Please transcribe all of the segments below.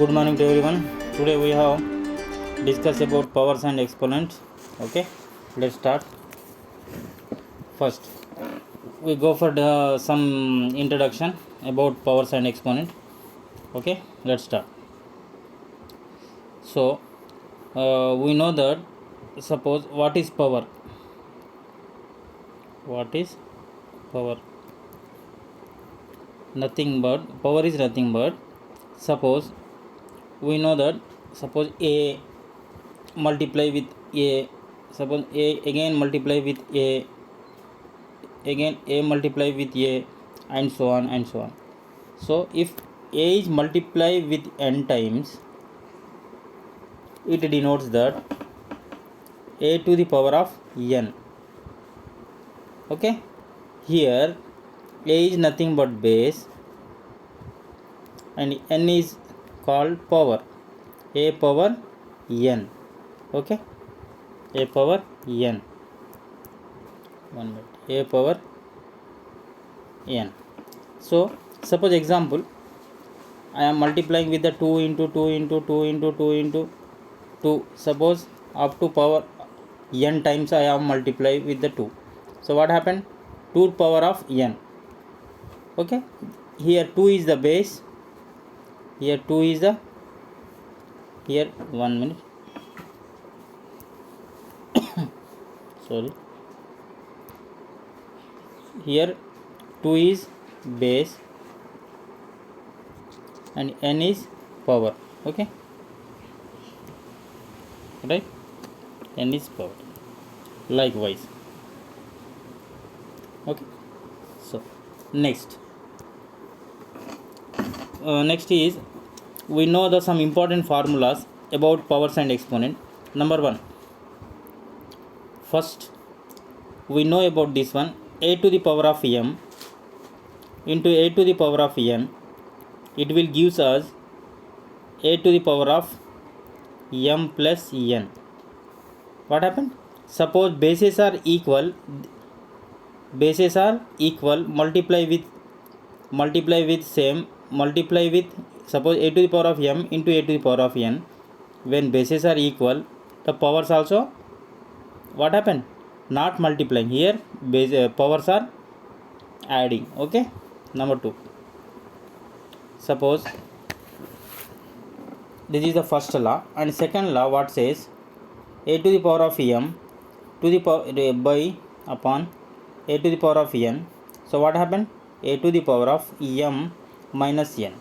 Good morning to everyone. Today we have discussed about powers and exponents. Okay, let's start. First, we go for some introduction about powers and exponent. Okay, let's start. So, we know that suppose what is power? What is power? Nothing but power is nothing but suppose we know that suppose a multiply with a, suppose a again multiply with a, again a multiply with a, and so on and so on. So if a is multiply with n times, it denotes that a to the power of n. Okay, here a is nothing but base and n is called power, a power n. Okay, a power n, one minute, a power n. So suppose example, I am multiplying with the 2 into 2 into 2 into 2 into 2. Suppose up to power n times I have multiplied with the 2. So what happened? 2 power of n. Okay, here 2 is the base, here 2 is the, here 1 minute, sorry, here 2 is base and n is power. Okay, right, n is power. Likewise. Okay, so next is we know the some important formulas about powers and exponent. Number 1, first we know about this one, a to the power of m into a to the power of n. It will gives us a to the power of m plus n. What happened? Suppose bases are equal, multiply with same, multiply with, suppose a to the power of m into a to the power of n. When bases are equal, the powers also what happened? Not multiplying, here base powers are adding. Okay, number 2, suppose this is the first law, and second law what says, a to the power of m to the power by upon a to the power of n. So what happened? A to the power of m minus n.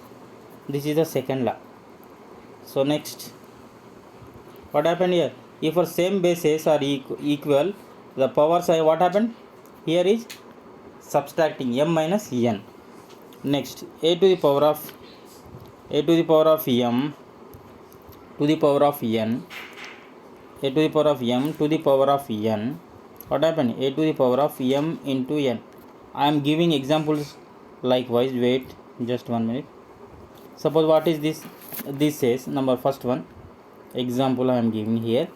This is the second law. So next, what happened here? If our same bases are equal, the powers are what happened? Here is subtracting m minus n. Next, a to the power of m to the power of n, a to the power of m to the power of n. What happened? A to the power of m into n. I am giving examples likewise. Wait just 1 minute. Suppose what is this? This says number first one example I am giving here,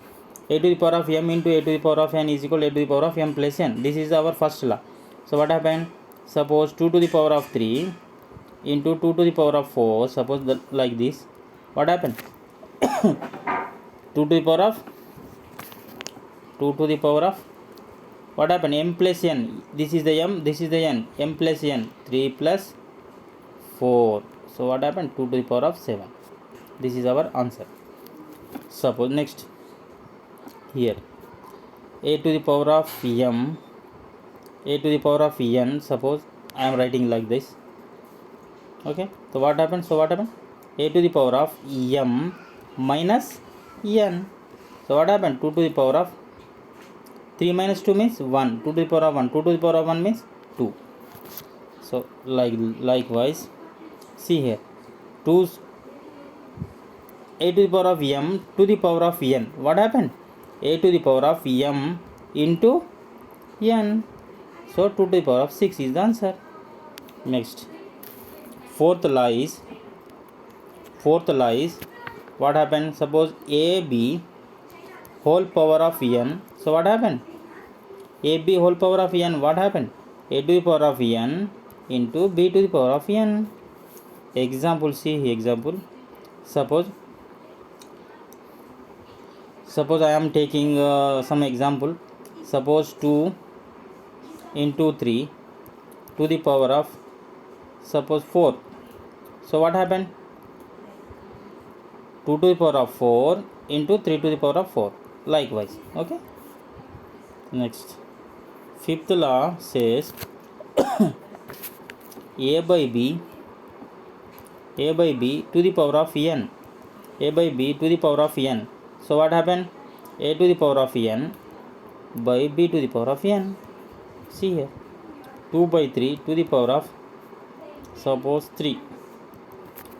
a to the power of m into a to the power of n is equal to a to the power of m plus n. This is our first law. So what happened? Suppose 2 to the power of 3 into 2 to the power of 4. Suppose like this. What happened? 2 to the power of what happened? M plus n. This is the m, this is the n. M plus n, 3 plus 4. So what happened? 2 to the power of 7. This is our answer. Suppose next, here a to the power of m, a to the power of n. Suppose I am writing like this. Okay, so what happened? A to the power of m minus n. So what happened? 2 to the power of 3 minus 2 means 1. 2 to the power of 1. 2 to the power of 1 means 2. So likewise, see here, 2 a to the power of m to the power of n. What happened? A to the power of m into n. So 2 to the power of 6 is the answer. Next, fourth law is what happened? Suppose ab whole power of n. So what happened? ab whole power of n. What happened? A to the power of n into b to the power of n. Example, see example. suppose I am taking some example. Suppose 2 into 3 to the power of suppose 4. So what happened? 2 to the power of 4 into 3 to the power of 4, likewise. Okay, next, fifth law says a by b to the power of n, a by b to the power of n. So what happened? A to the power of n by b to the power of n. See here, 2 by 3 to the power of suppose 3.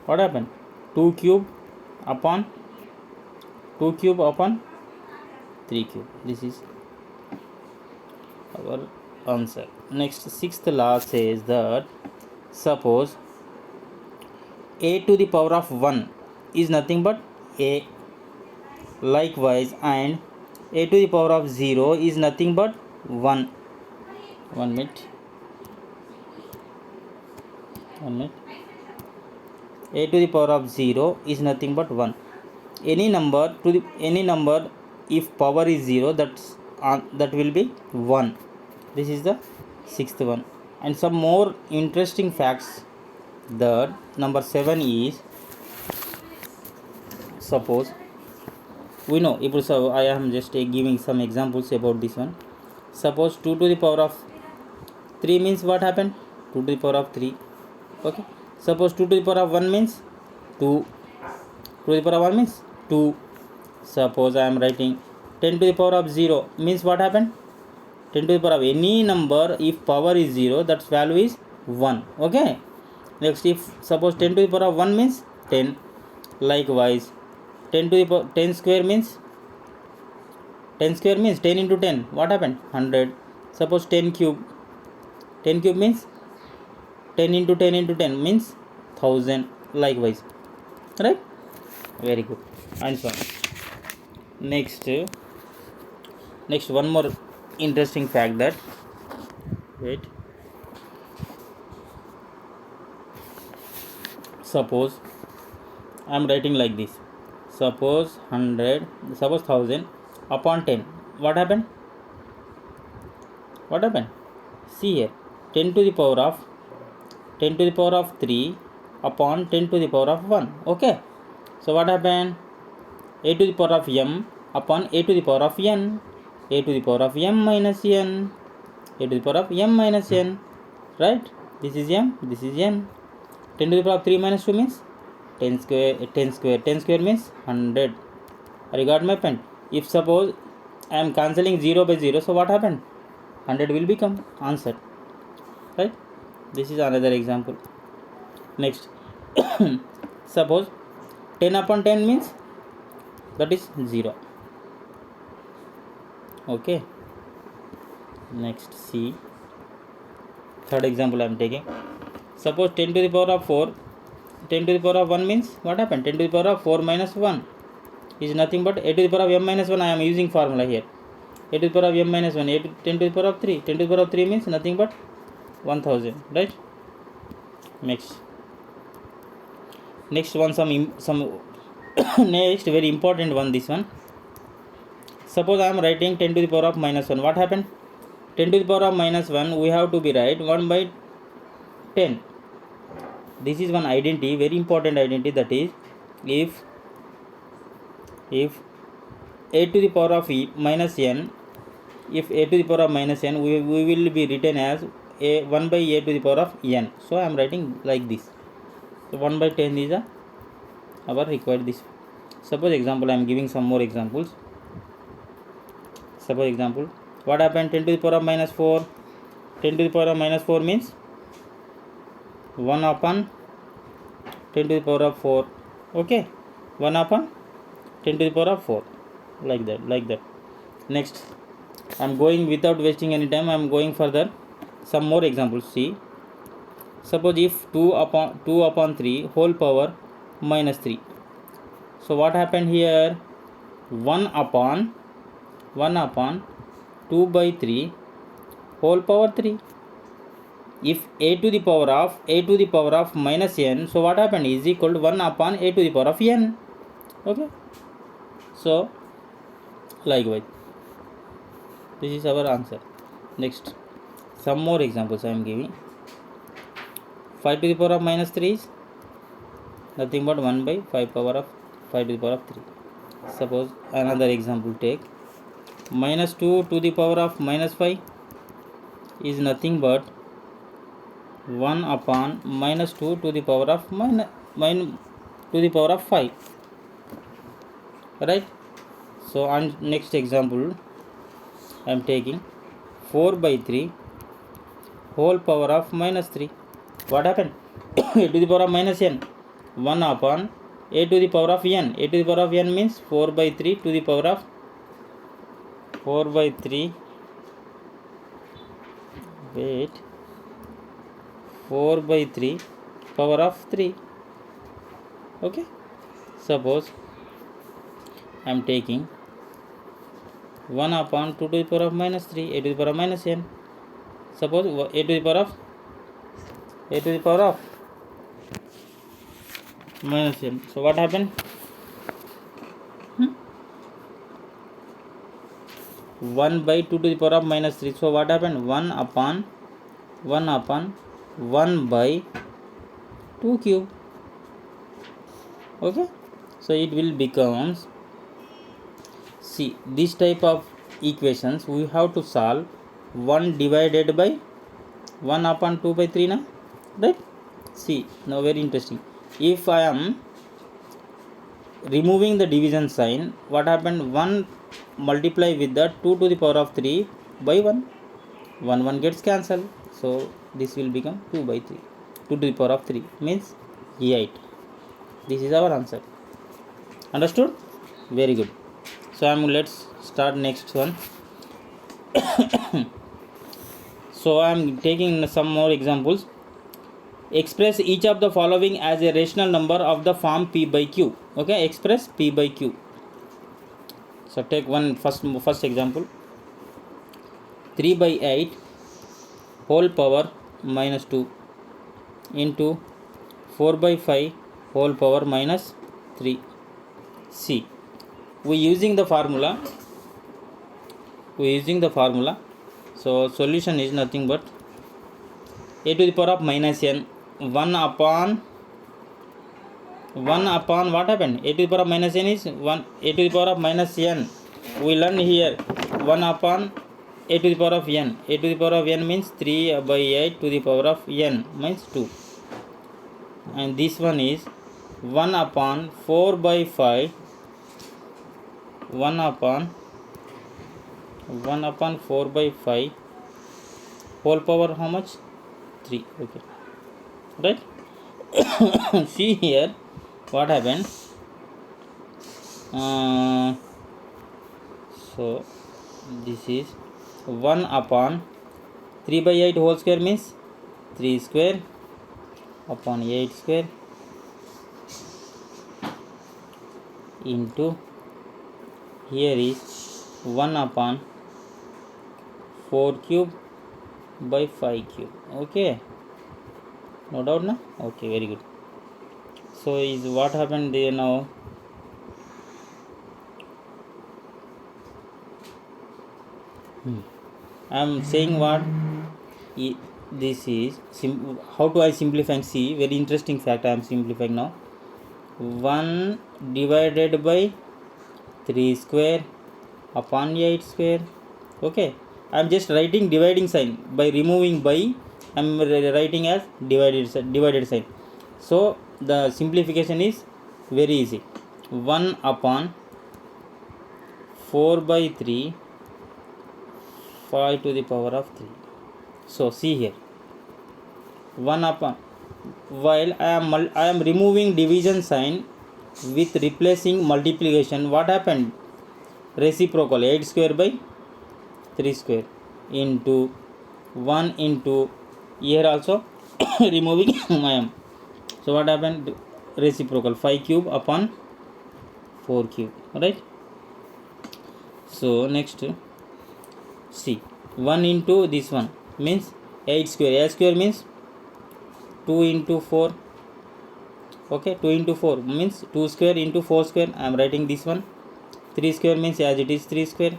What happened? 2 cube upon 2 cube upon 3 cube. This is our answer. Next, sixth law says that suppose a to the power of 1 is nothing but a, likewise, and a to the power of 0 is nothing but 1. 1 minute. A to the power of 0 is nothing but 1. Any number if power is 0, that will be 1. This is the sixth one. And some more interesting facts, that number 7 is, suppose we know, so I am just giving some examples about this one. Suppose 2 to the power of 3 means what happened? 2 to the power of 3. Okay, suppose 2 to the power of 1 means 2. 2 to the power of 1 means 2. Suppose I am writing 10 to the power of 0 means what happened? 10 to the power of any number if power is 0, that value is 1. Okay, next, if suppose 10 to the power of 1 means 10, likewise 10 to the power 10 square means 10 into 10, what happened? 100. Suppose 10 cube means 10 into 10 into 10 means 1000, likewise, right? Very good. And so on. Next, one more interesting fact, that suppose I am writing like this. Suppose 1000 upon 10. What happened? See here, 10 to the power of 3 upon 10 to the power of 1. Okay, so what happened? A to the power of m upon a to the power of n, a to the power of m minus n, a to the power of m minus n, right? This is m, this is n. 10 to the power of 3 minus 2 means 10 square. 10 square means 100. I got my pen. If suppose I am cancelling 0 by 0, so what happened? 100 will become answer, right? This is another example. Next, suppose 10 upon 10 means that is 0. Okay, next, see, third example I am taking. Suppose 10 to the power of 4, 10 to the power of 1 means what happened? 10 to the power of 4 minus 1 is nothing but a to the power of m minus 1. I am using formula here. A to the power of m minus 1, 10 to the power of 3. 10 to the power of 3 means nothing but 1000, right? Next one, some next, very important one, this one. Suppose I am writing 10 to the power of minus 1. What happened? 10 to the power of minus 1, we have to be write 1 by 10. This is one identity, very important identity, that is, if a to the power of minus n, if a to the power of minus n, we will be written as 1 by a to the power of n. So I am writing like this. So 1 by 10 is our required this. Suppose example, I am giving some more examples. Suppose example, what happened? 10 to the power of minus 4. 10 to the power of minus 4 means 1 upon 10 to the power of 4. Okay, 1 upon 10 to the power of 4, like that. Next, I am going, without wasting any time, I am going further. Some more examples. See, suppose if 2 upon 3 whole power minus 3. So what happened here? 1 upon 2 by 3 whole power 3. if a to the power of minus n, so what happened is equal to 1 upon a to the power of n. Okay, so likewise this is our answer. Next, some more examples I am giving. 5 to the power of minus 3 is nothing but 1 by 5 power of 5 to the power of 3. Suppose another example take, minus 2 to the power of minus 5 is nothing but 1 upon minus 2 to the power of to the power of 5, right? So on next example I am taking 4 by 3 whole power of minus 3. What happened? A to the power of minus n, 1 upon a to the power of n. A to the power of n means 4 by 3 to the power of 4 by 3 wait 4 by 3 power of 3. Okay, suppose I am taking 1 upon 2 to the power of minus 3 a to the power of minus n. Suppose a to the power of minus n. So what happened? 1 by 2 to the power of minus 3. So what happened? 1 upon 1 by 2 cube. Okay, so it will becomes, see, this type of equations we have to solve 1 divided by 1 upon 2 by 3 na, right? See, now very interesting. If I am removing the division sign, what happened? 1 multiply with the 2 to the power of 3 by 1 gets cancelled, so this will become 2 by 3. 2 to the power of 3 means 8. This is our answer. Understood? Very good. So let's start next one. So I am taking some more examples. Express each of the following as a rational number of the form p by q. Okay, express p by q. So take one first example. 3 by 8 whole power minus 2 into 4 by 5 whole power minus 3. See, we using the formula. So solution is nothing but a to the power of minus n, 1 upon what happened? A to the power of minus n is 1, a to the power of minus n. We learn here 1 upon a to the power of n. A to the power of n means 3 by 8 to the power of n means 2. And this one is 1 upon 4 by 5, 1 upon 4 by 5 whole power how much? 3. Okay, right? See here what happened. So this is 1 upon 3 by 8 whole square means 3 square upon 8 square into here is 1 upon 4 cube by 5 cube. Okay, no doubt na? Okay, very good. So is what happened there now? I am saying what this is how do I simplify? See, very interesting fact I am simplifying now. 1 divided by 3 square upon 8 square. Okay, I am just writing dividing sign by removing by. I am writing as divided sign. So the simplification is very easy. 1 upon 4 by 3 5 to the power of 3. So see here 1 upon, while I am removing division sign with replacing multiplication, what happened? Reciprocal 8 square by 3 square into 1 into here also removing I am. So what happened? Reciprocal 5 cube upon 4 cube, right? So next, see, 1 into this one means 8 square, a square means 2 into 4. Okay, 2 into 4 means 2 square into 4 square. I am writing this one. 3 square means as it is 3 square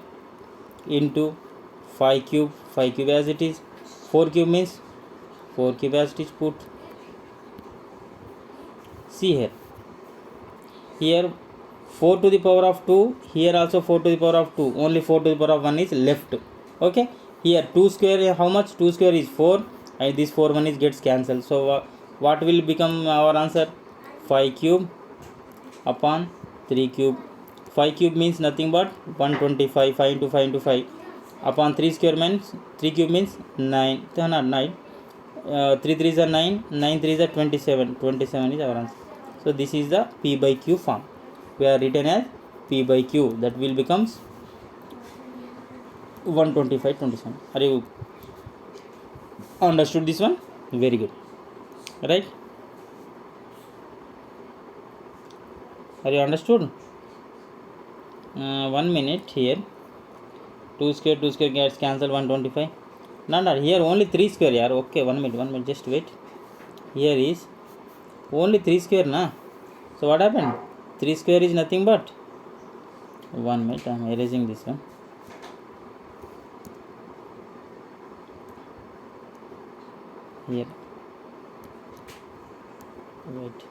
into 5 cube, 5 cube as it is. 4 cube means 4 cube as it is put. See here, here 4 to the power of 2, here also 4 to the power of 2, only 4 to the power of 1 is left. Okay, here 2 square, how much? 2 square is 4, and this 4 1 is gets cancelled. So what will become our answer? 5 cube upon 3 cube. 5 cube means nothing but 125. 5 into 5 into 5 upon 3 square means 3 cube means 9. Not 9. 3 3 is 9. 9 3 is 27. 27 is our answer. So this is the P by Q form. We are written as P by Q. That will becomes 125 27. Are you understood this one? Very good. Right? Are you understood? 1 minute here. 2 square gets cancelled. 125. No, here only 3 square. Yeah. Okay, 1 minute. Just wait. Here is only 3 square, na. So what happened? 3 square is nothing but 1 minute. I am erasing this one. Here. Wait.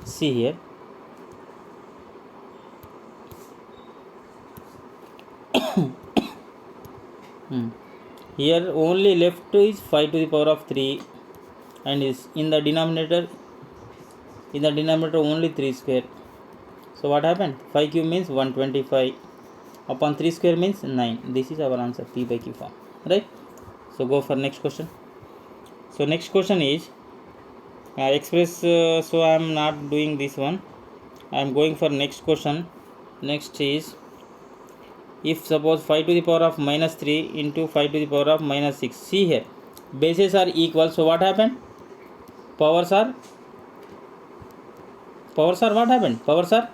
See here. Here only left is 5 to the power of 3, and is in the denominator only 3 square. So what happened? 5 cube means 125 upon 3 square means 9. This is our answer, P by Q form. Right? So go for next question. So next question is express. So I am not doing this one. I am going for next question. Next is, if suppose 5 to the power of minus 3 into 5 to the power of minus 6. See here, bases are equal. So what happened? Powers are what happened? Powers are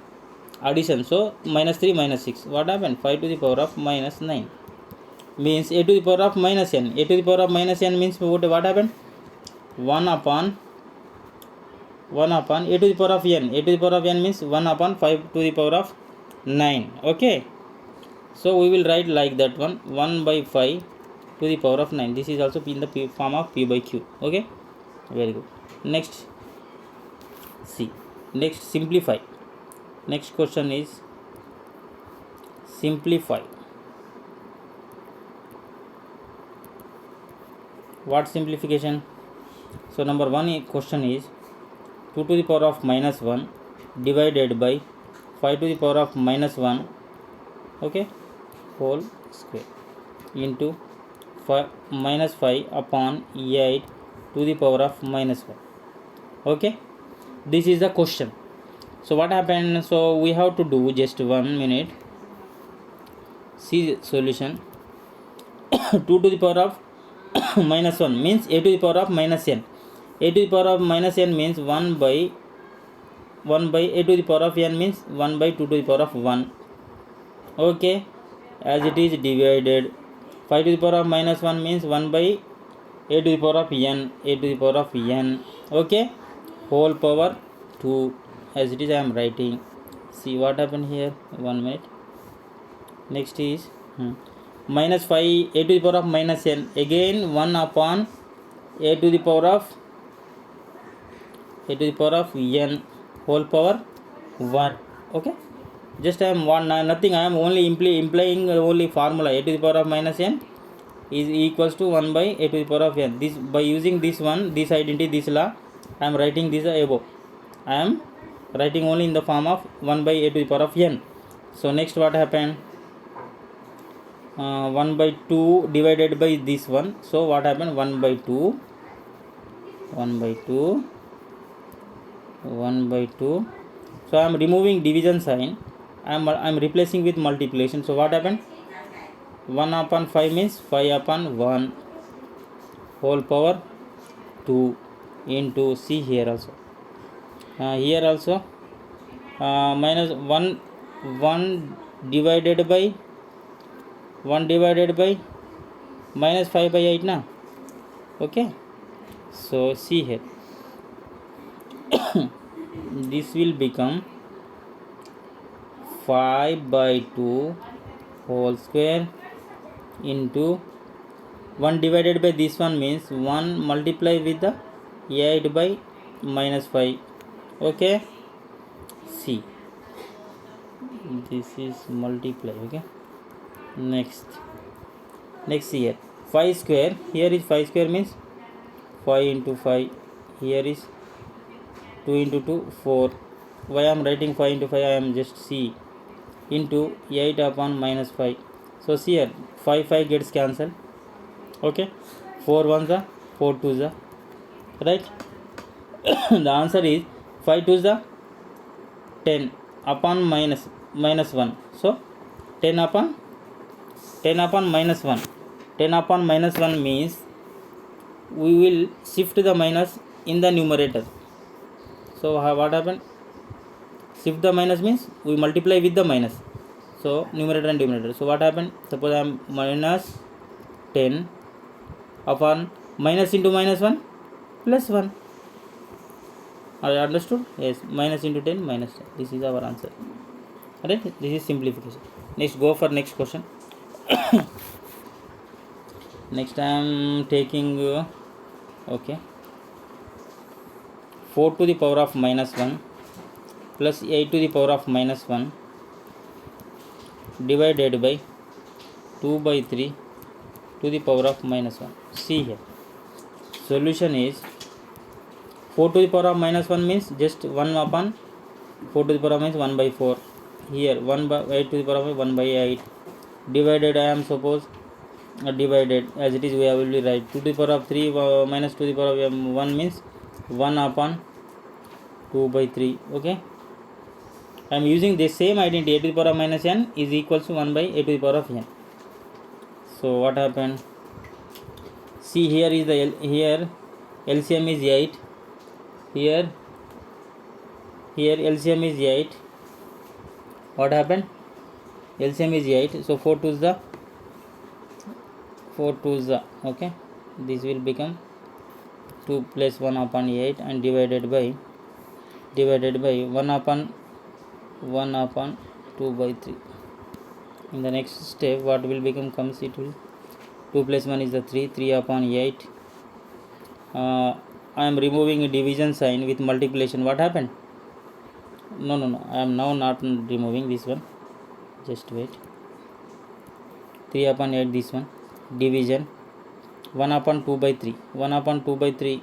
addition. So minus 3 minus 6. What happened? 5 to the power of minus 9 means a to the power of minus n. A to the power of minus n means what happened? 1 upon a to the power of n. A to the power of n means 1 upon 5 to the power of 9. Okay. So we will write like that one, 1 by 5 to the power of 9. This is also in the form of P by Q. Okay. Very good. Next. See. Next, simplify. Next question is simplify. What simplification? So number 1 question is 2 to the power of minus 1 divided by 5 to the power of minus 1, okay, whole square into minus 5 upon 8 to the power of minus 1. Okay, this is the question. So what happened? So we have to do just 1 minute. See solution. 2 to the power of minus 1 means a to the power of minus n. A to the power of minus n means 1 by a to the power of n means 1 by 2 to the power of 1. Okay, as it is divided. 5 to the power of minus 1 means 1 by a to the power of n. A to the power of n. Okay, whole power 2. As it is I am writing. See what happened here. 1 minute. Next is minus 5 a to the power of minus n. Again 1 upon a to the power of n whole power 1. Okay, just I am nothing. I am only implying only formula. A to the power of minus n is equals to 1 by a to the power of n. This, by using this one, this identity, this law, I am writing this above. I am writing only in the form of 1 by a to the power of n. So next what happened? 1 by 2 divided by this one. So what happened? 1 by 2. So I am removing division sign. I am replacing with multiplication. So what happened? 1 upon 5 means 5 upon 1 whole power 2 into, see here also. Here also minus 1 divided by minus 5 by 8 na. Okay, so see here this will become 5 by 2 whole square into 1 divided by this one means 1 multiply with the 8 by minus 5. Okay, see this is multiply. Okay, next here 5 square, here is 5 square means 5 into 5, here is 2 into 2 4. Why I am writing 5 into 5? I am just see into 8 upon minus 5. So see here 5 gets cancelled. Okay, 4 1s are 4 2s are, right? The answer is 5 2s are 10 upon minus 1. So 10 upon minus 1. 10 upon minus 1 means we will shift the minus in the numerator. So what happened? Shift the minus means we multiply with the minus. So numerator and denominator. So what happened? Suppose I am minus 10 upon minus into minus 1 plus 1. Are you understood? Yes, minus into 10 minus 10. This is our answer. Alright, this is simplification. Next, go for next question. Next I am taking okay, 4 to the power of minus 1 plus 8 to the power of minus 1 divided by 2 by 3 to the power of minus 1. See here, solution is 4 to the power of minus 1 means just 1 upon 4 to the power of minus 1 by 4. Here 1 by 8 to the power of 1 by 8 divided, I am suppose divided as it is, we will be write 2 to the power of 3 minus 2 to the power of 1 means 1 upon 2 by 3. Okay, I am using the same identity, a to the power of minus n is equals to 1 by a to the power of n. So what happened? See here is the here LCM is 8, here LCM is 8. What happened? LCM is 8, so 4 2s the 4 2s the, okay, this will become 2 plus 1 upon 8 and divided by 1 upon 2 by 3. In the next step what will become comes, it will 2 plus 1 is the 3 upon 8. I am removing a division sign with multiplication. What happened? No, I am now not removing this one, just wait. 3 upon 8 this one, division 1 upon 2 by 3. 1 upon 2 by 3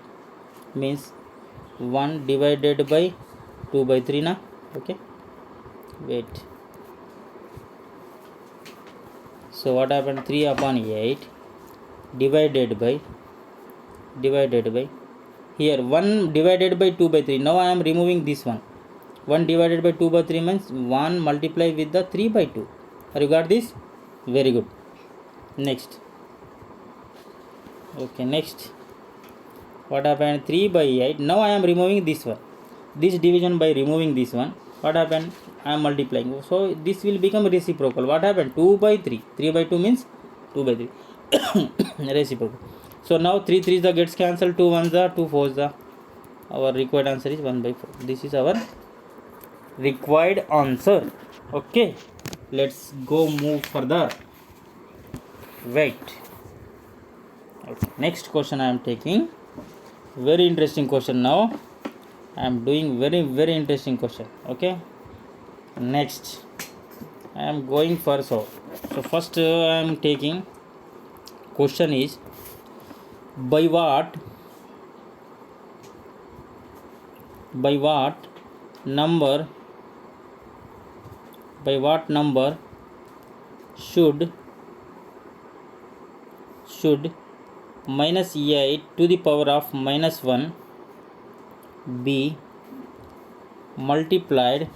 means 1 divided by 2 by 3 na. Okay, wait. So what happened? 3 upon 8 divided by here 1 divided by 2 by 3. Now I am removing this one. 1 divided by 2 by 3 means 1 multiply with the 3 by 2. Have you got this? Very good. Next. Okay, next. What happened? 3 by 8. Now I am removing this one. This division by removing this one. What happened? I am multiplying. So this will become reciprocal. What happened? 2 by 3. 3 by 2 means 2 by 3. Reciprocal. So now 3 3s the gets cancelled. 2 1s the 2 4s the. Our required answer is 1 by 4. This is our required answer. Okay, let's go move further. Wait. Okay. Next question I am taking. Very interesting question now. I am doing very interesting question. Okay. Next I am going for so first I am taking question is by what number should minus 8 to the power of minus 1 be multiplied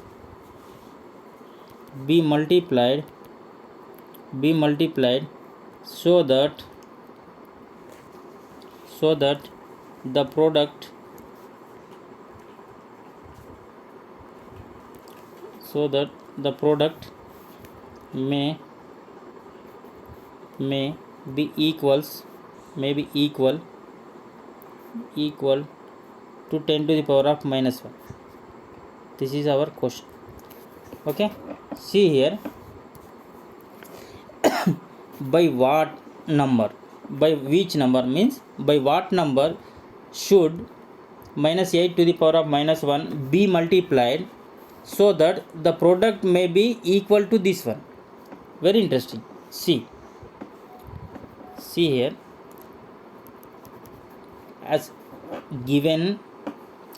so that the product may be equals, maybe equal to 10 to the power of minus 1. This is our question. Okay, see here, by what number, by which number means by what number should minus 8 to the power of minus 1 be multiplied so that the product may be equal to this one. Very interesting. See here, as given.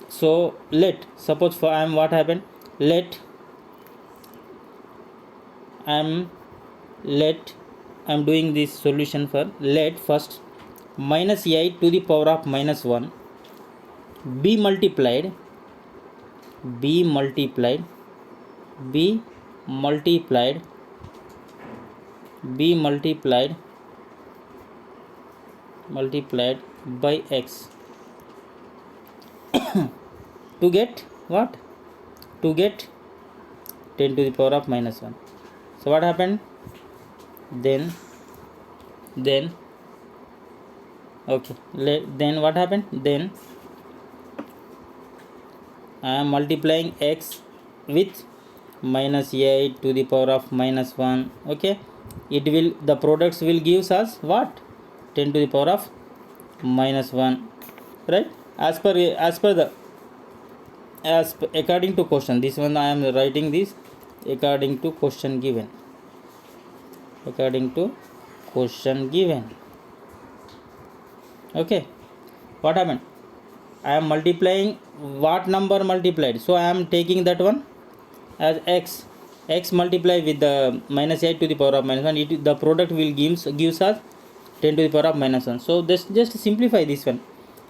So let suppose for I am what happened, let I am doing this solution for let first minus 8 to the power of minus 1 be multiplied be multiplied by x to get what, to get 10 to the power of minus 1. So what happened, then okay, then what happened, then I am multiplying x with minus 8 to the power of minus 1. Okay, it will, the products will give us what, 10 to the power of minus 1, right? As according to question, this one I am writing this according to question given, okay. What happened, I am multiplying what number multiplied, so I am taking that one as x multiply with the minus 8 to the power of minus 1, the product will gives us 10 to the power of minus 1. So just simplify this one,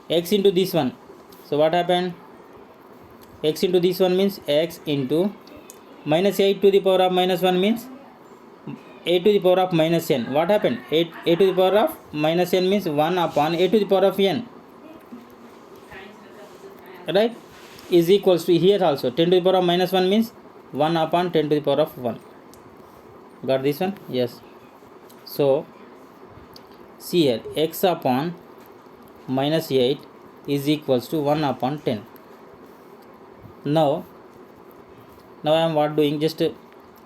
x into this one. So what happened, x into this one means x into minus 8 to the power of minus 1 means 8 to the power of minus n. What happened, 8 to the power of minus n means 1 upon 8 to the power of n, right, is equals to here also 10 to the power of minus 1 means 1 upon 10 to the power of 1. Got this one? Yes. So see here, x upon minus 8 is equals to 1 upon 10. Now I am what doing, just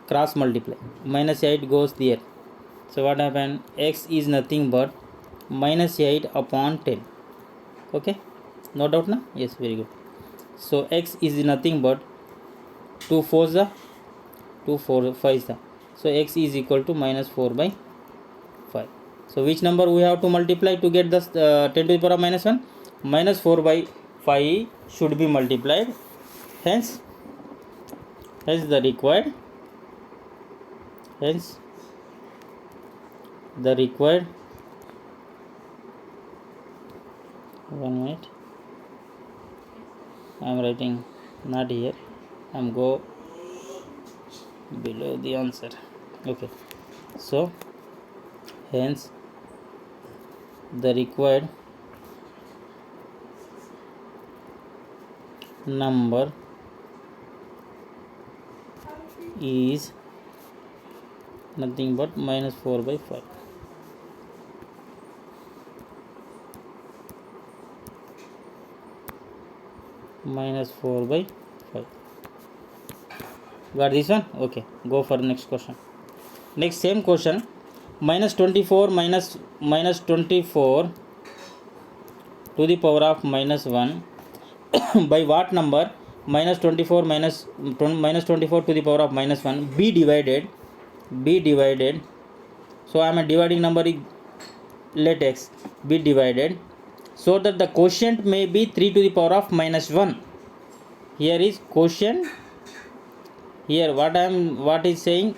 cross multiply, minus 8 goes there. So what happened, x is nothing but minus 8 upon 10. Okay, no doubt now? Yes, very good. So x is nothing but 2 4 the 2 4 5 the, so x is equal to minus 4 by 5. So which number we have to multiply to get this 10 to the power of minus 1? Minus 4 by 5 should be multiplied, hence the required one minute, I am writing not here, I am go below the answer. Okay, so hence the required number is nothing but minus 4 by 5. Minus 4 by 5. Got this one? Okay, go for next question. Next same question, minus 24 minus 24 to the power of minus 1 by what number minus 24 minus 24 to the power of minus 1 be divided. So I am a dividing number, let x be divided so that the quotient may be 3 to the power of minus 1. Here is quotient, here what is saying,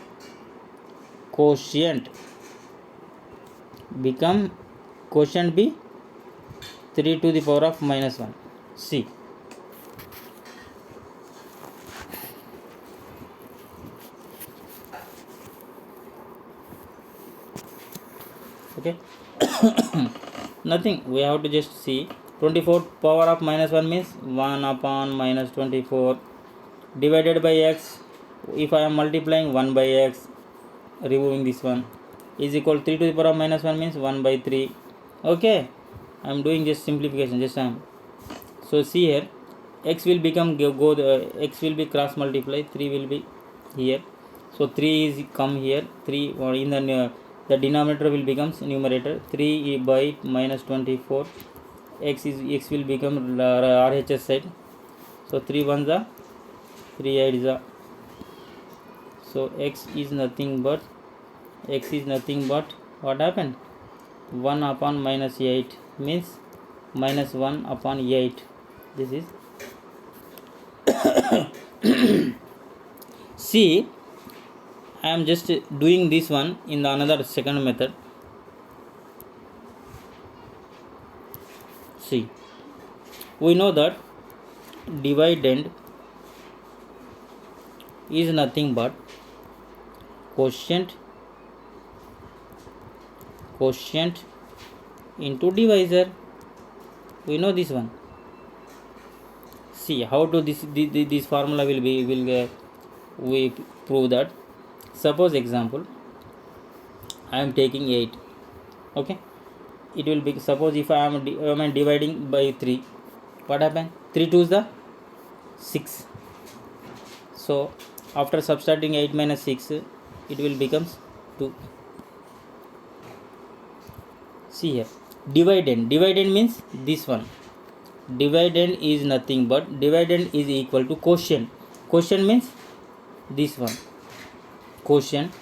quotient become quotient be 3 to the power of minus 1. See, okay. Nothing, we have to just see 24 power of minus 1 means 1 upon minus 24 divided by x. If I am multiplying 1 by x, removing this one, is equal 3 to the power of minus 1 means 1 by 3. Okay, I am doing just simplification, just I am. So see here, x will become x will be cross multiply, 3 will be here. So 3 is come here, 3 or in the denominator will becomes numerator, 3 by minus 24, x will become RHS side. So 3 ones are 3 8 is a, so x is nothing but what happened, 1 upon minus 8 means minus 1 upon 8. This is see, I am just doing this one in the another second method. See, we know that dividend is nothing but quotient into divisor. We know this one. See how to this formula will be we prove that. Suppose example, I am taking 8. Okay, it will be, suppose if I am dividing by 3, what happened, 3 2 is the 6. So after subtracting 8 minus 6, it will becomes 2. See here, dividend means this one. Dividend is nothing but dividend is equal to quotient means this one, quotient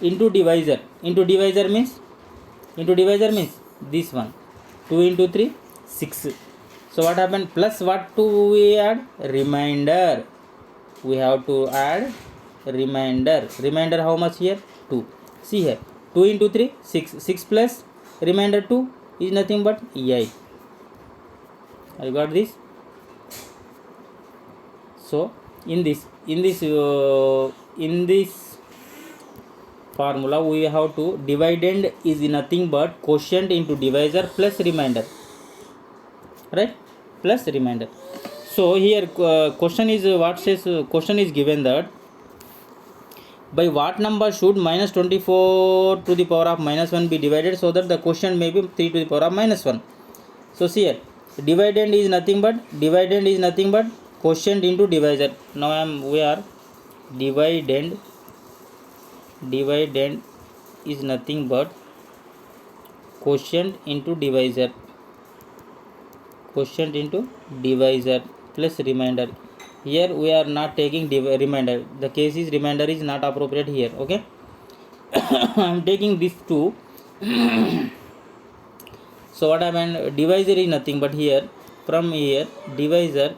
into divisor means this one, 2 into 3 6. So what happened, plus what to we add, remainder. We have to add remainder how much here, 2. See here, 2 into 3 6 plus remainder 2 is nothing but 8. I got this. So in this formula we have to dividend is nothing but quotient into divisor plus remainder, right, plus remainder. So here question is what says, question is given that by what number should minus 24 to the power of minus 1 be divided so that the quotient may be 3 to the power of minus 1. So see here, dividend is nothing but quotient into divisor. Now we are dividend is nothing but quotient into divisor plus remainder. Here we are not taking remainder, the case is remainder is not appropriate here. Okay, I am taking this 2. So what happened, divisor is nothing but here, from here divisor,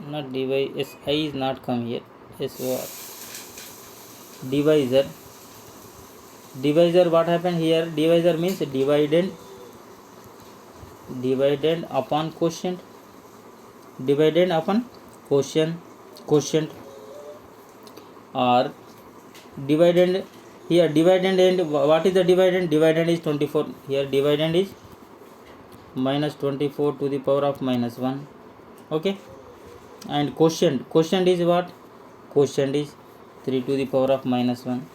not divide, si is not come here, what divisor what happened here, divisor means dividend upon quotient, or dividend here, dividend, and what is the dividend is 24. Here dividend is minus 24 to the power of minus 1. Okay, and quotient is what, quotient is 3 to the power of minus 1.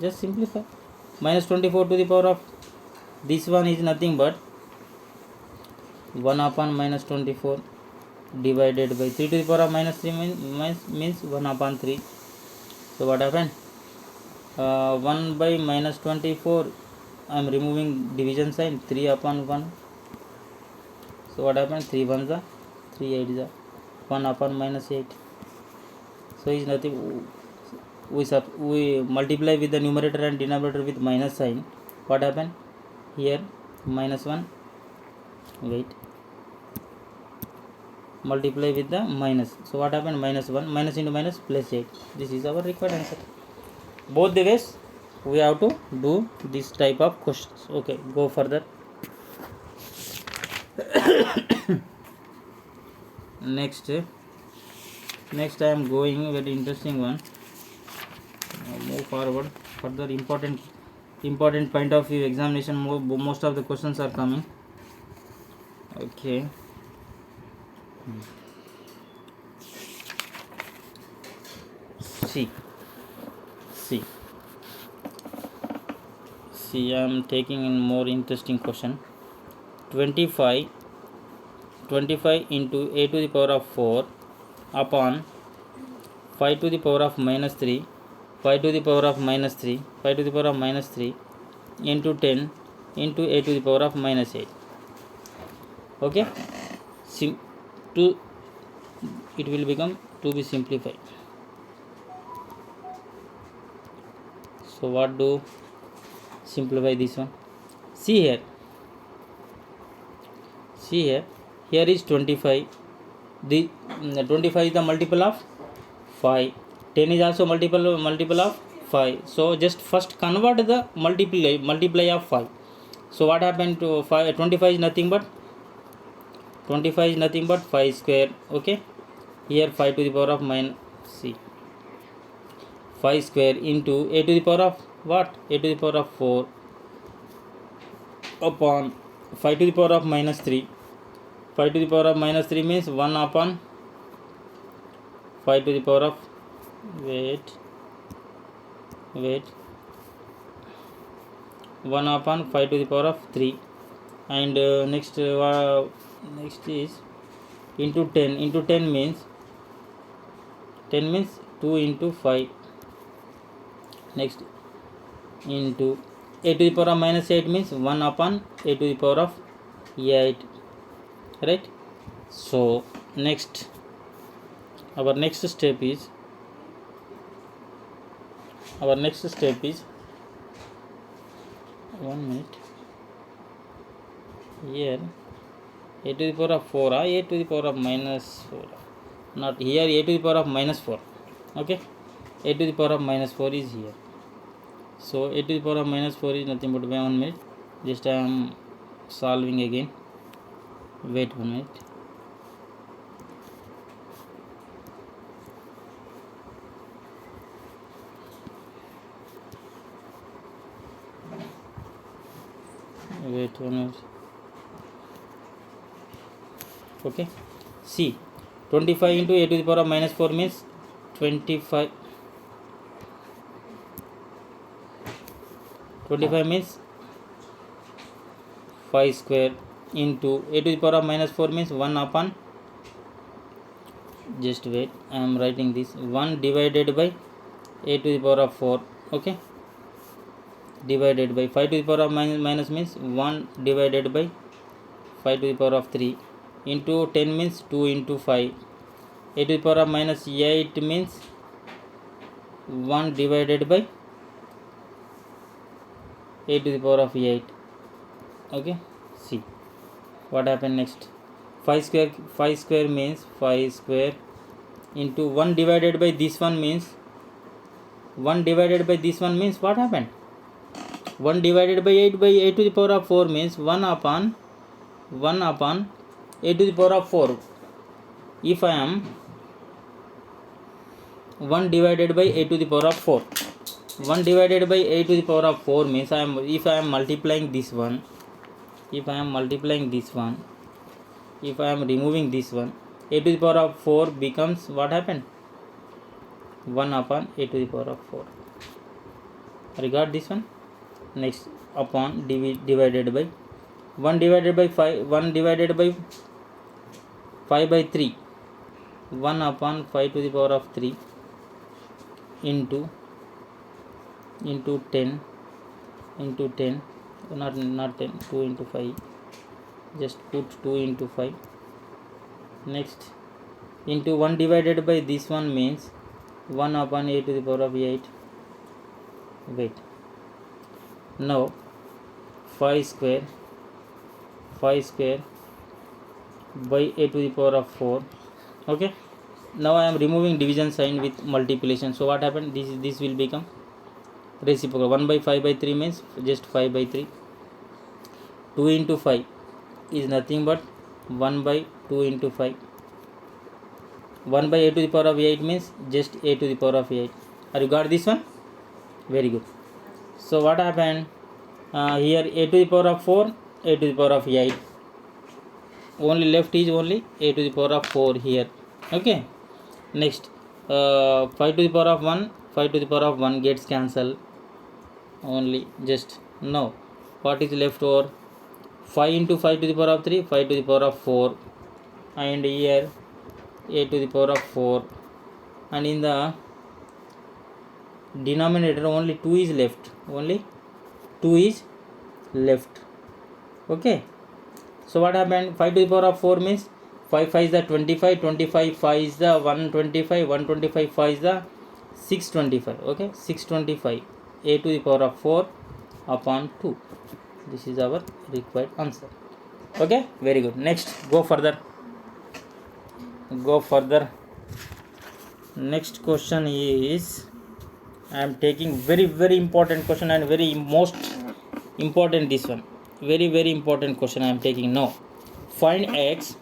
Just simplify, minus 24 to the power of this one is nothing but 1 upon minus 24 divided by 3 to the power of minus 3 means 1 upon 3. So what happened, 1 by minus 24, I am removing division sign, 3 upon 1. So what happened, 3 ones are 3 8 is 1 upon minus 8. So is nothing, we multiply with the numerator and denominator with minus sign. What happened here, minus 1, wait, multiply with the minus. So what happened, minus 1, minus into minus plus 8. This is our required answer. Both the ways we have to do this type of questions. Okay, go further. Next I am going very interesting one. Move forward further. Important point of view examination, most of the questions are coming. Okay, see See, I am taking in more interesting question. 25 into a to the power of 4 upon 5 to the power of minus 3, 5 to the power of minus 3, 5 to the power of minus 3 into 10 into a to the power of minus 8. Okay, to it will become to be simplified. So what do simplify this one? See here, here is 25. The 25 is the multiple of 5. 10 is also multiple of 5. So just first convert the multiply of 5. So what happened to 5? 25 is nothing but 5 square. Okay, here 5 to the power of minus, see, 5 square into a to the power of what? A to the power of 4 upon 5 to the power of minus 3. 5 to the power of minus 3 means 1 upon 5 to the power of, wait 1 upon 5 to the power of 3. And next is into 10. Into 10 means 2 into 5. Next into a to the power of minus 8 means 1 upon a to the power of 8, right? So next, our next step is 1 minute. Here a to the power of 4 or a to the power of minus 4, not here, a to the power of minus 4. Okay, a to the power of minus 4 is here. So a to the power of minus 4 is nothing but 1 minute. Just I am solving again. Wait 1 minute. Wait 1 minute. Okay, see, 25 into a to the power of minus 4 means 25. 25 means 5 square into a to the power of minus 4 means 1 upon, just wait, I am writing this, 1 divided by a to the power of 4. Okay, divided by 5 to the power of minus means 1 divided by 5 to the power of 3 into 10 means 2 into 5. A to the power of minus 8 means 1 divided by a to the power of 8. Okay, see what happened next. 5 square means 5 square into 1 divided by this one means 1 divided by this one means what happened? 1 divided by 8 by a to the power of 4 means 1 upon a to the power of 4. If I am 1 divided by a to the power of 4, 1 divided by a to the power of 4 means if I am multiplying this one, if I am removing this one, a to the power of 4 becomes what happened? 1 upon a to the power of 4. Regard this one. Next, upon divided by 1 divided by 5, 1 divided by 5 by 3, 1 upon 5 to the power of 3 into 10, not 10, 2 into 5, just put 2 into 5. Next, into 1 divided by this one means 1 upon a to the power of 8. Wait, now 5 square by a to the power of 4. Okay, now I am removing division sign with multiplication. So what happened? This will become reciprocal. 1 by 5 by 3 means just 5 by 3. 2 into 5 is nothing but 1 by 2 into 5. 1 by a to the power of 8 means just a to the power of 8. Have you got this one? Very good. So what happened? Here a to the power of 4, a to the power of 8. Only left is only a to the power of 4 here. Okay. Next, 5 to the power of 1, 5 to the power of 1 gets cancelled. Only just Now what is left over? 5 into 5 to the power of 3, 5 to the power of 4, and here a to the power of 4, and in the denominator only 2 is left, only 2 is left. Okay, so what happened? 5 to the power of 4 means 5 5 is the 25, 25 5 is the 125, 125 5 is the 625. Okay, 625 a to the power of 4 upon 2. This is our required answer. Okay, very good. Next, go further. Next question is, I am taking very important question, and very most important this one. Very important question I am taking now. Find x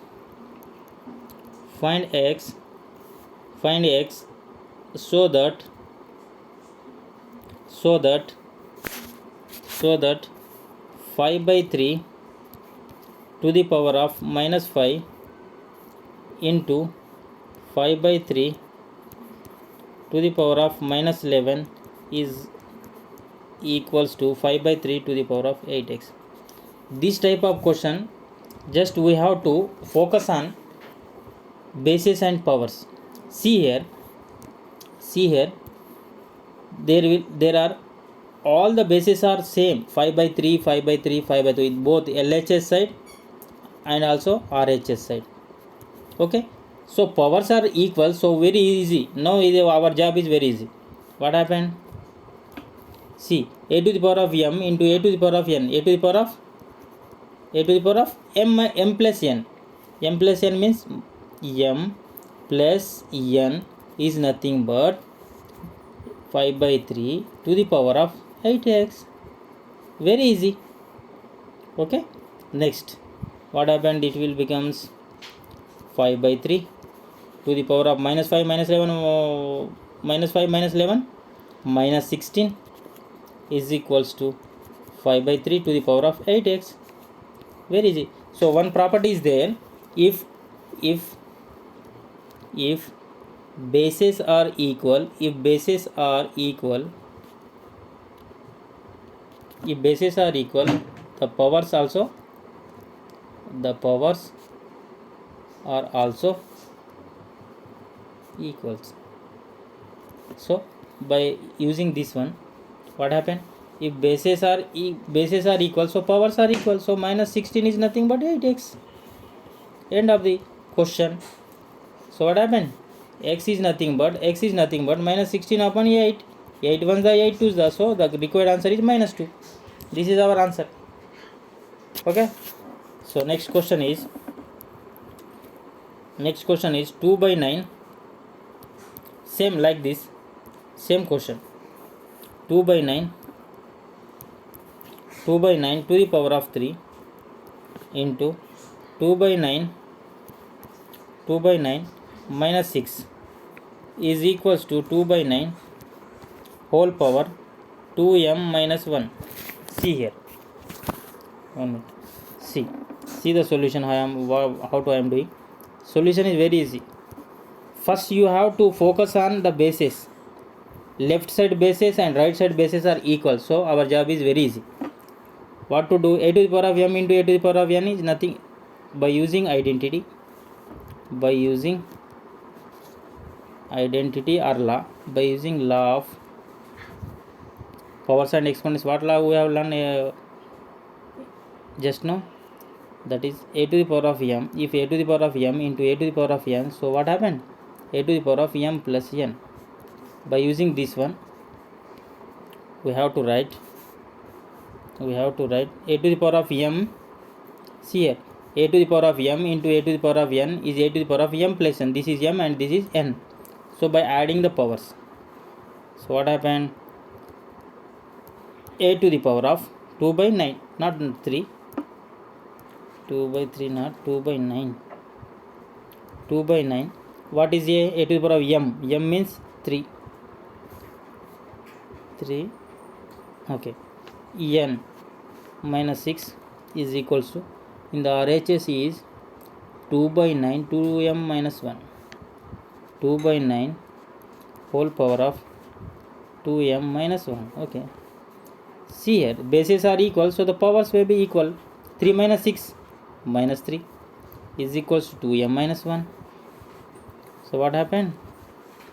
so that 5 by 3 to the power of minus 5 into 5 by 3 to the power of minus 11 is equals to 5 by 3 to the power of 8x. This type of question, just we have to focus on bases and powers. See here, there are all the bases are same, 5 by 3, 5 by 3, 5 by 3, both LHS side and also RHS side. Okay, so powers are equal, so very easy. Now our job is very easy. What happened? See, a to the power of m into a to the power of n, a to the power of m plus n. M plus n means m plus n is nothing but 5 by 3 to the power of 8x. Very easy. Okay, next what happened? It will becomes 5 by 3 to the power of minus 5 minus 11 minus 5 minus 11 minus 16 is equals to 5 by 3 to the power of 8x. Very easy. So one property is there. If bases are equal, the powers are also equals. So by using this one, what happened? If bases are equal, so powers are equal. So minus 16 is nothing but 8x. End of the question. So what happened? X is nothing but minus 16 upon 8. 8 1s are 8 2s are. So the required answer is minus 2. This is our answer. Okay. So next question is 2 by 9. Same like this. Same question. 2 by 9 to the power of 3 into 2 by 9 minus 6 is equals to 2 by 9 whole power 2m minus 1. See here. 1 minute. See the solution. I am doing. Solution is very easy. First you have to focus on the bases. Left side bases and right side bases are equal. So our job is very easy. What to do? A to the power of m into a to the power of n is nothing. By using identity or law, by using law of powers and exponents. What law we have learned just now? That is a to the power of m. If a to the power of m into a to the power of n, so what happened? A to the power of m plus n. By using this one, we have to write a to the power of m. See here, a to the power of m into a to the power of n is a to the power of m plus n. This is m and this is n. So by adding the powers, so what happened? A to the power of 2 by 9, not 3. 2 by 3, not 2 by 9. 2 by 9. What is a to the power of m? M means 3. Okay. n minus 6 is equals to, in the RHS is 2 by 9 2m minus 1. 2 by 9 whole power of 2m minus 1. Okay. see here, bases are equal, so the powers will be equal. 3 minus 6 minus 3 is equals to 2m minus 1. So what happened?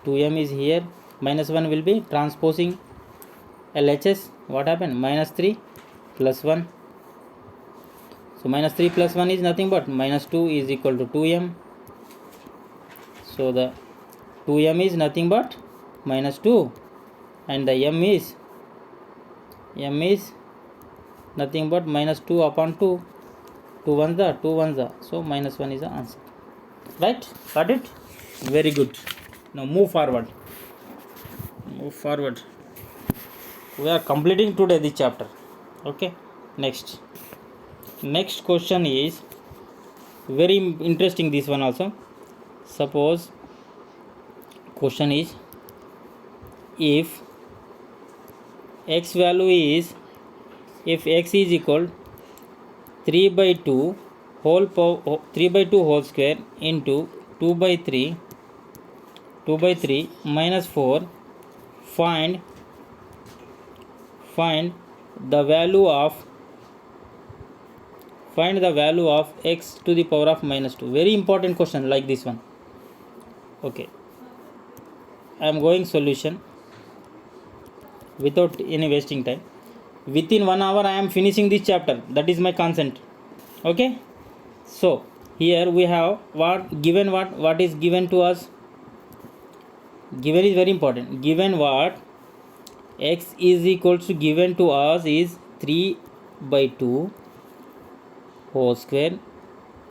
2m is here, minus 1 will be transposing LHS. What happened? Minus 3 plus 1. So minus 3 plus 1 is nothing but minus 2 is equal to 2m. So the 2m is nothing but minus 2, and the m is nothing but minus 2 upon 2. 2 ones are 2 ones are. So minus 1 is the answer. Right? Got it? Very good. Now move forward. Move forward. We are completing today this chapter. Okay. Next question is very interesting, this one also. Suppose question is, if x value is, if x is equal 3 by 2 whole square into 2 by 3 minus 4, find the value of x to the power of minus 2. Very important question like this one. Okay, I am going solution without any wasting time. Within 1 hour I am finishing this chapter. That is my consent. Okay, so here we have what is given to us. Given is very important. Given what x is equal to, given to us is 3 by 2 whole square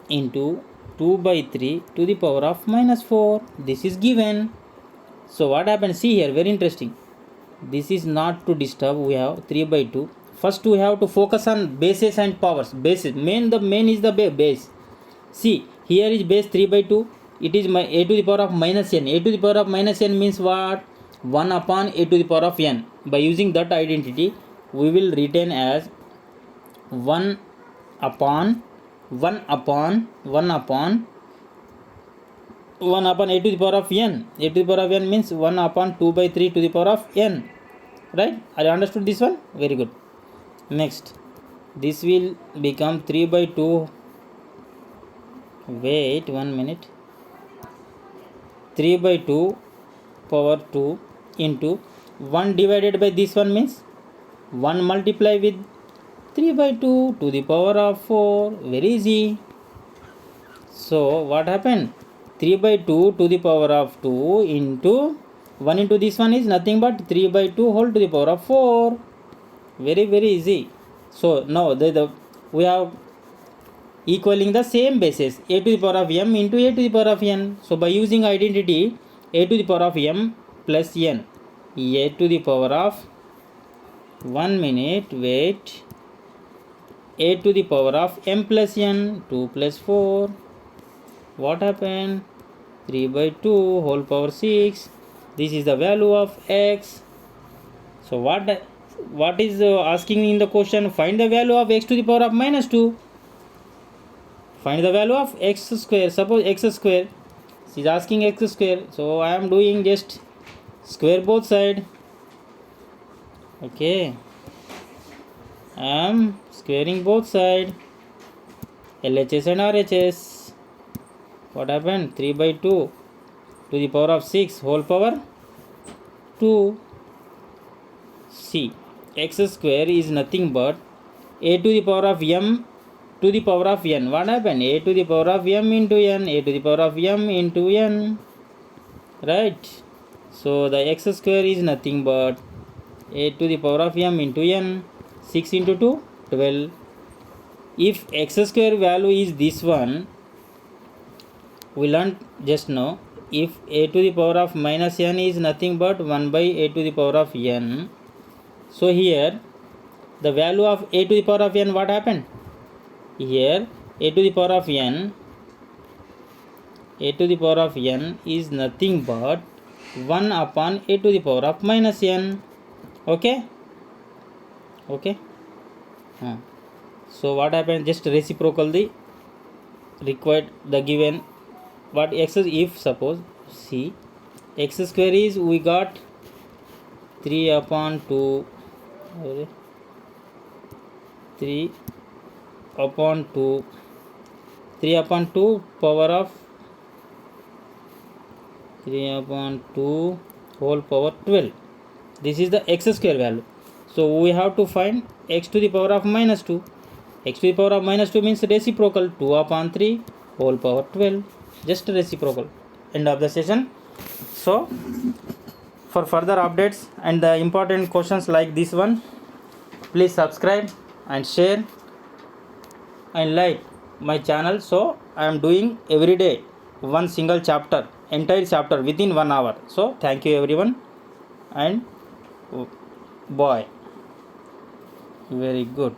into 2 by 3 to the power of minus 4. This is given. So what happens? See here, very interesting. This is not to disturb. We have 3 by 2. First we have to focus on bases and powers. Bases. The main is the base. See, here is base 3 by 2. It is my a to the power of minus n. A to the power of minus n means what? 1 upon a to the power of n. By using that identity, we will retain as 1 upon a to the power of n. A to the power of n means 1 upon 2 by 3 to the power of n. Right? Are you understood this one? Very good. Next, this will become 3 by 2. Wait 1 minute. 3 by 2 power 2 into 1 divided by this one means 1 multiply with 3 by 2 to the power of 4. Very easy. So what happened? 3 by 2 to the power of 2 into 1 into this one is nothing but 3 by 2 whole to the power of 4. Very easy. So now we have equaling the same bases, a to the power of m into a to the power of n. So by using identity a to the power of m plus n, a to the power of 1 minute, wait, a to the power of m plus n, 2 plus 4. What happened? 3 by 2 whole power 6. This is the value of x. So what is asking in the question? Find the value of x to the power of minus 2. Find the value of x square. Suppose x square. She is asking x square. So I am doing just square both side. Okay. I am squaring both side. LHS and RHS. What happened? 3 by 2 to the power of 6 whole power 2. See, x square is nothing but a to the power of m to the power of n. What happened? A to the power of m into n. A to the power of m into n. Right? So the x square is nothing but a to the power of m into n. 6 into 2, 12. If x square value is this one, we learned just now. If a to the power of minus n is nothing but 1 by a to the power of n. So here the value of a to the power of n, what happened? Here a to the power of n is nothing but 1 upon a to the power of minus n. Okay. So what happened? Just reciprocal the required the given what x is. If suppose see x square is, we got 3 upon 2 3 upon 2, 3 upon 2 power of 3 upon 2 whole power 12. This is the x square value. So we have to find x to the power of minus 2. X to the power of minus 2 means reciprocal, 2 upon 3 whole power 12. Just reciprocal. End of the session. So for further updates and the important questions like this one, please subscribe and share and like my channel. So I am doing every day one single chapter, entire chapter within 1 hour. So thank you everyone, and bye. Very good.